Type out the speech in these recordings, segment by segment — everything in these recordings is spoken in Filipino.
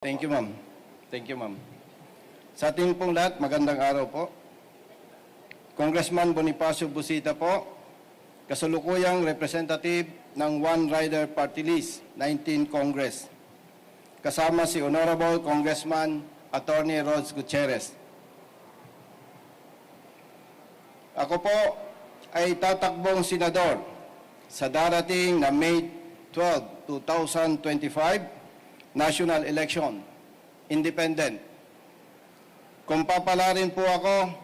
Thank you, ma'am. Thank you, ma'am. Sa ating pong lahat, magandang araw po. Congressman Bonifacio Busita po, kasalukuyang representative ng One Rider Party List, 19 Congress. Kasama si Honorable Congressman Attorney Rods Gutierrez. Ako po ay tatakbong senador sa darating na May 12, 2025, national election, independent. Kung papalarin po ako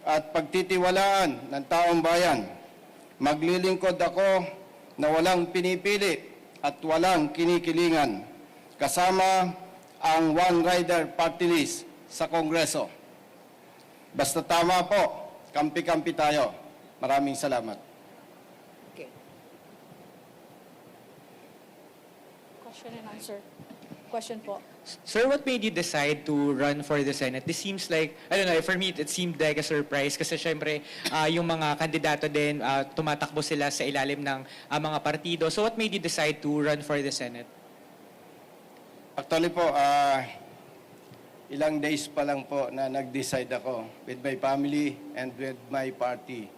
at pagtitiwalaan ng taong bayan, maglilingkod ako na walang pinipili at walang kinikilingan, kasama ang One Rider Party List sa Kongreso. Basta tama po, kampi-kampi tayo. Maraming salamat. Okay. Question and answer. Question po. Sir, what made you decide to run for the Senate? This seems like, I don't know, for me, it seemed like a surprise kasi syempre, yung mga kandidato din, tumatakbo sila sa ilalim ng mga partido. So what made you decide to run for the Senate? Actually po, ilang days pa lang po na nag-decide ako with my family and with my party.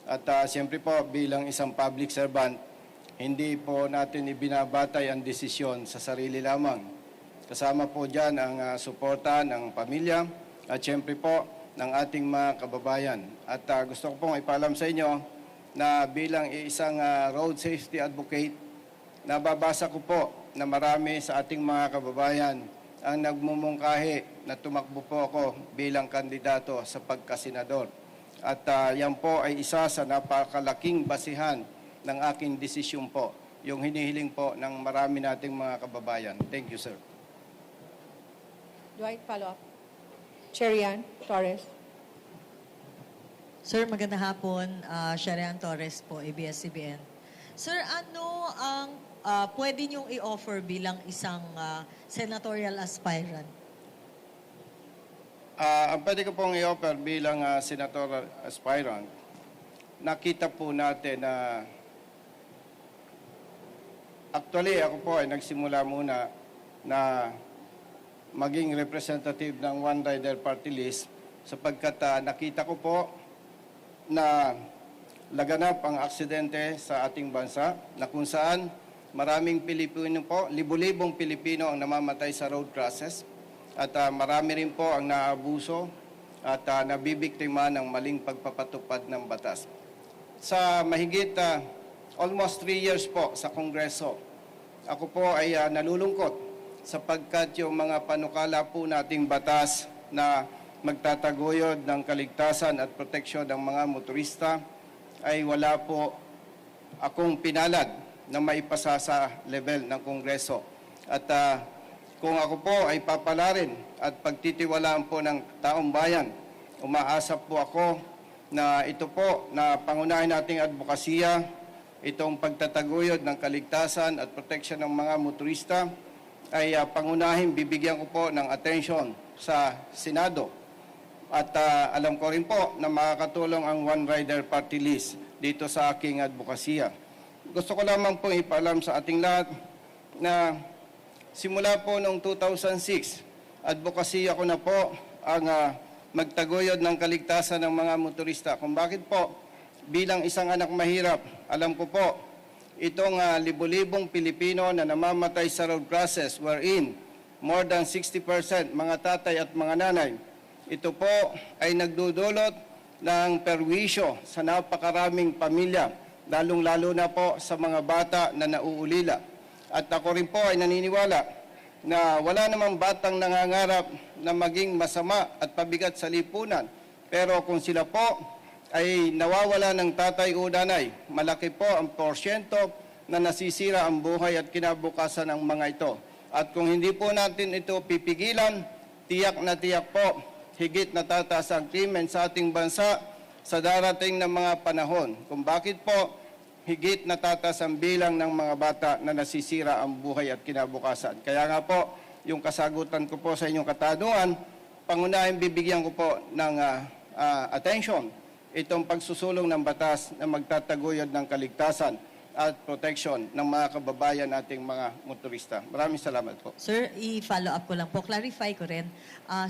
At siyempre po, bilang isang public servant, hindi po natin ibinabatay ang desisyon sa sarili lamang. Kasama po dyan ang suporta ng pamilya at siyempre po ng ating mga kababayan. At gusto ko pong ipaalam sa inyo na bilang isang road safety advocate, nababasa ko po na marami sa ating mga kababayan ang nagmumungkahi na tumakbo po ako bilang kandidato sa pagkasenador. At yan po ay isa sa napakalaking basihan ng aking desisyon po, yung hinihiling po ng marami nating mga kababayan. Thank you, sir. Dwight, follow up. Cherian Torres. Sir, magandang hapon. Cherian Torres po, ABS-CBN. Sir, ano ang pwede niyong i-offer bilang isang senatorial aspirant? Ang pwede ko pong i-offer bilang senatorial aspirant, nakita po natin na actually ako po ay nagsimula muna na maging representative ng One Rider Party List sapagkat nakita ko po na laganap ang aksidente sa ating bansa na kung saan maraming Pilipino po, libu-libong Pilipino ang namamatay sa road crashes at marami rin po ang naabuso at nabibiktima ng maling pagpapatupad ng batas. Sa mahigit almost 3 years po sa Kongreso, ako po ay nalulungkot sapagkat yung mga panukala po nating batas na magtataguyod ng kaligtasan at proteksyon ng mga motorista ay wala po akong pinalad na maipasa sa level ng Kongreso. At kung ako po ay papalarin at pagtitiwalaan po ng taong bayan, umaasa po ako na ito po na pangunahin nating advokasya, itong pagtataguyod ng kaligtasan at proteksyon ng mga motorista, ay pangunahin, bibigyan ko po ng atensyon sa Senado. At alam ko rin po na makakatulong ang One Rider Party List dito sa aking advokasya. Gusto ko lamang po ipaalam sa ating lahat na simula po noong 2006, advokasya ko na po ang magtaguyod ng kaligtasan ng mga motorista. Kung bakit po, bilang isang anak mahirap, alam ko po, itong libu-libong Pilipino na namamatay sa road crashes wherein more than 60% mga tatay at mga nanay, ito po ay nagdudulot ng perwisyo sa napakaraming pamilya, lalong-lalo na po sa mga bata na nauulila. At ako rin po ay naniniwala na wala namang batang nangangarap na maging masama at pabigat sa lipunan. Pero kung sila po ay nawawala ng tatay o nanay, malaki po ang porsyento na nasisira ang buhay at kinabukasan ng mga ito. At kung hindi po natin ito pipigilan, tiyak na tiyak po, higit na tataas ang krimen sa ating bansa sa darating na mga panahon. Kung bakit po, higit na tataas ang bilang ng mga bata na nasisira ang buhay at kinabukasan. Kaya nga po, yung kasagutan ko po sa inyong katanungan, pangunahin bibigyan ko po ng attention itong pagsusulong ng batas na magtataguyod ng kaligtasan at protection ng mga kababayan nating mga motorista. Maraming salamat po. Sir, i-follow up ko lang po. Clarify ko rin.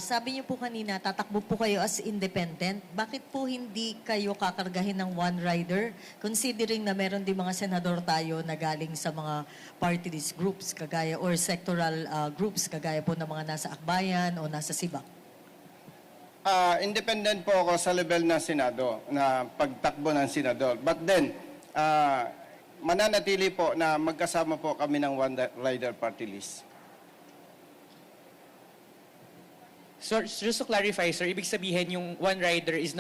Sabi niyo po kanina, tatakbo po kayo as independent. Bakit po hindi kayo kakargahin ng one rider? Considering na meron din mga senador tayo na galing sa mga party list groups kagaya or sectoral groups kagaya po ng mga nasa Akbayan o nasa Sibak. Independent po ako sa level ng Senado, na pagtakbo ng Senador. But then, mananatili po na magkasama po kami ng One Rider Party List. So, just to clarify, sir, ibig sabihin yung one rider is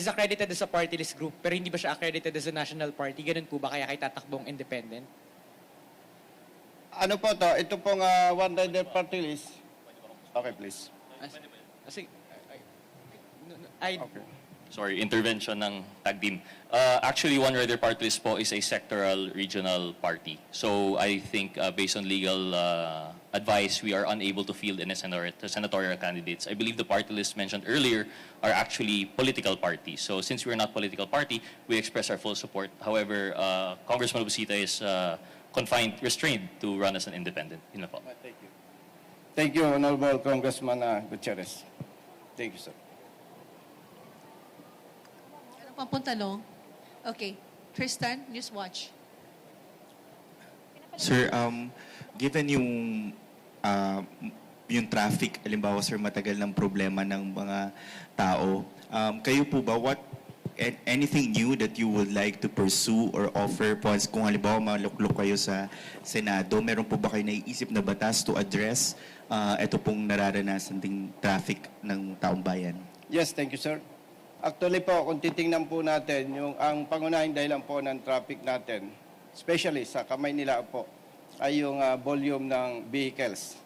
accredited as a party list group, pero hindi ba siya accredited as a national party? Ganun po ba kaya kayo tatakbong independent? Ano po to? Ito pong One Rider Party List. Okay, please. Okay. Sorry, intervention ng tag team. Actually, One Rider Party List po is a sectoral regional party. So I think based on legal advice, we are unable to field any senatorial candidates. I believe the party list mentioned earlier are actually political parties. So since we're not political party, we express our full support. However, Congressman Busita is restrained to run as an independent. Yun na po. Thank you. Thank you, Honorable Congressman Gutierrez. Thank you, sir. Pampuntalong. Okay. Tristan, Newswatch. Sir, given yung traffic, halimbawa sir, matagal ng problema ng mga tao, kayo po ba, anything new that you would like to pursue or offer po, kung halimbawa maluklok kayo sa Senado, meron po ba kayo naiisip na batas to address ito pong nararanasan ding traffic ng taong bayan? Yes, thank you, sir. Actually po, kung titingnan po natin, ang pangunahing dahilan po ng traffic natin, especially sa kamay nila po, ay yung volume ng vehicles.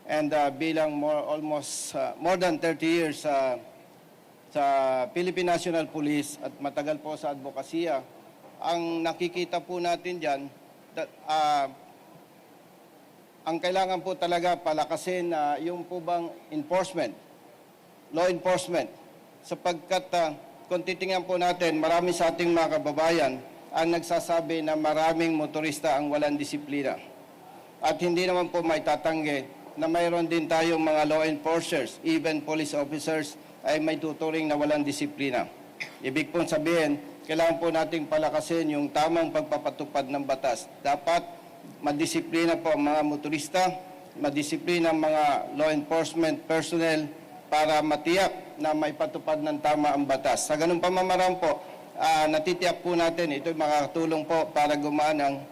And bilang more than 30 years sa Philippine National Police at matagal po sa advokasya, ang nakikita po natin dyan, ang kailangan po talaga palakasin yung po bang enforcement, law enforcement, sapagkat kung titingnan po natin, marami sa ating mga kababayan ang nagsasabi na maraming motorista ang walang disiplina. At hindi naman po may tatanggi na mayroon din tayong mga law enforcers, even police officers, ay may tuturing na walang disiplina. Ibig pong sabihin, kailangan po nating palakasin yung tamang pagpapatupad ng batas. Dapat madisiplina po ang mga motorista, madisiplina ang mga law enforcement personnel para matiyak na may patupad ng tama ang batas. Sa ganung pamamaraan po, natitiyak po natin, ito makakatulong po para gumaan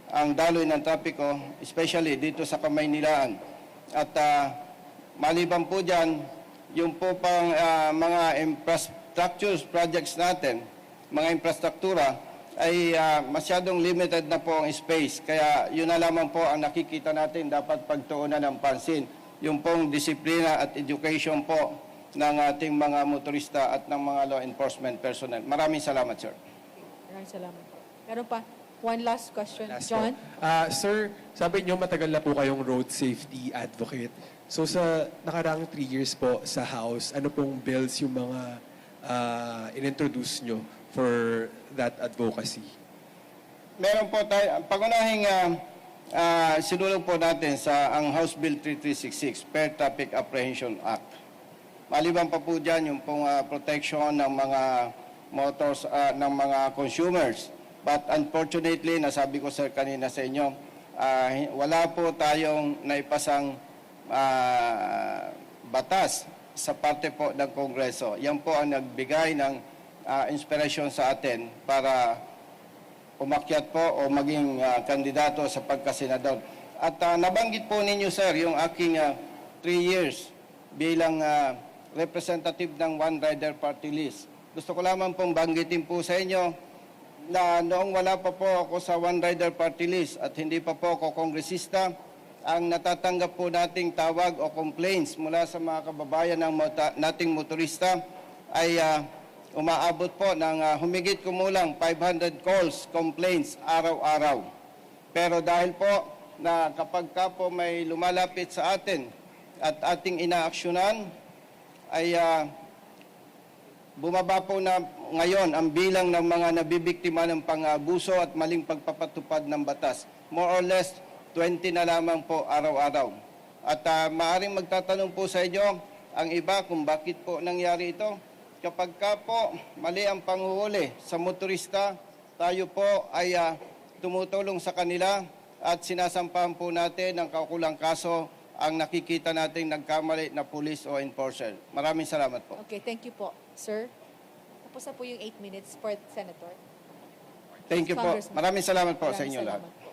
ang daloy ng trapiko, especially dito sa Kamaynilaan. At maliban po dyan, yung po pang mga infrastructure projects natin, mga infrastruktura, ay masyadong limited na po ang space. Kaya yun na lamang po ang nakikita natin dapat pagtuunan ng pansin. Yung pong disiplina at education po ng ating mga motorista at ng mga law enforcement personnel. Maraming salamat, sir. Maraming salamat. Meron pa. One last question. Last John? po. Sir, sabi niyo matagal na po kayong road safety advocate. So sa nakarang 3 years po sa House, ano pong bills yung mga inintroduce nyo for that advocacy? Meron po tayo, ang pangunahing sinulong po natin sa ang House Bill 3366, Fair Traffic Apprehension Act. Maliban pa po dyan yung pong protection ng mga motors, ng mga consumers. But unfortunately, nasabi ko sir kanina sa inyo, wala po tayong naipasang batas sa parte po ng Kongreso. Yan po ang nagbigay ng inspirasyon sa atin para umakyat po o maging kandidato sa pagkasenador. At nabanggit po ninyo sir yung aking 3 years bilang representative ng One Rider Party List. Gusto ko lamang pong banggitin po sa inyo na noong wala pa po ako sa One Rider Party List at hindi pa po ako kongresista, ang natatanggap po nating tawag o complaints mula sa mga kababayan ng nating motorista ay umaabot po ng humigit kumulang 500 calls, complaints araw-araw. Pero dahil po na kapag ka po may lumalapit sa atin at ating inaaksyonan, ay bumaba po na ngayon ang bilang ng mga nabibiktima ng pang-abuso at maling pagpapatupad ng batas. More or less, 20 na lamang po araw-araw. At maaaring magtatanong po sa inyo, ang iba kung bakit po nangyari ito. Kapag ka po mali ang panghuhuli sa motorista, tayo po ay tumutulong sa kanila at sinasampahan po natin ng kaukulang kaso ang nakikita nating nagkamali na police o enforcer. Maraming salamat po. Okay, thank you po, sir. Tapos na po yung 8 minutes for Senator. Thank you po. Congressman. Maraming salamat po sa Maraming inyo lahat. salamat po.